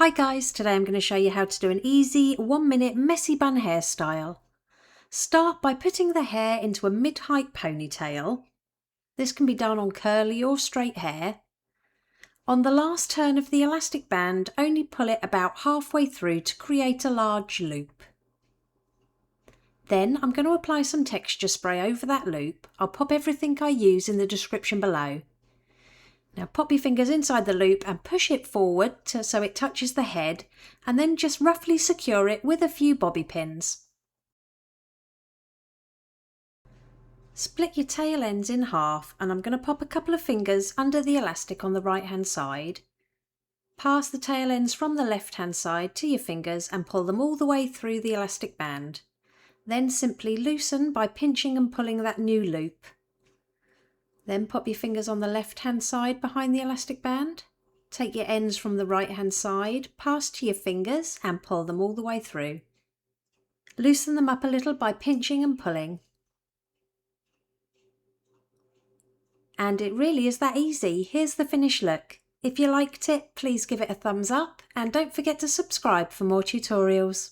Hi guys, today I'm going to show you how to do an easy 1-minute messy bun hairstyle. Start by putting the hair into a mid-height ponytail. This can be done on curly or straight hair. On the last turn of the elastic band, only pull it about halfway through to create a large loop. Then I'm going to apply some texture spray over that loop. I'll pop everything I use in the description below. Now pop your fingers inside the loop and push it forward so it touches the head, and then just roughly secure it with a few bobby pins. Split your tail ends in half, and I'm going to pop a couple of fingers under the elastic on the right hand side. Pass the tail ends from the left hand side to your fingers and pull them all the way through the elastic band. Then simply loosen by pinching and pulling that new loop. Then pop your fingers on the left hand side behind the elastic band. Take your ends from the right hand side, pass to your fingers and pull them all the way through. Loosen them up a little by pinching and pulling. And it really is that easy. Here's the finished look. If you liked it, please give it a thumbs up and don't forget to subscribe for more tutorials.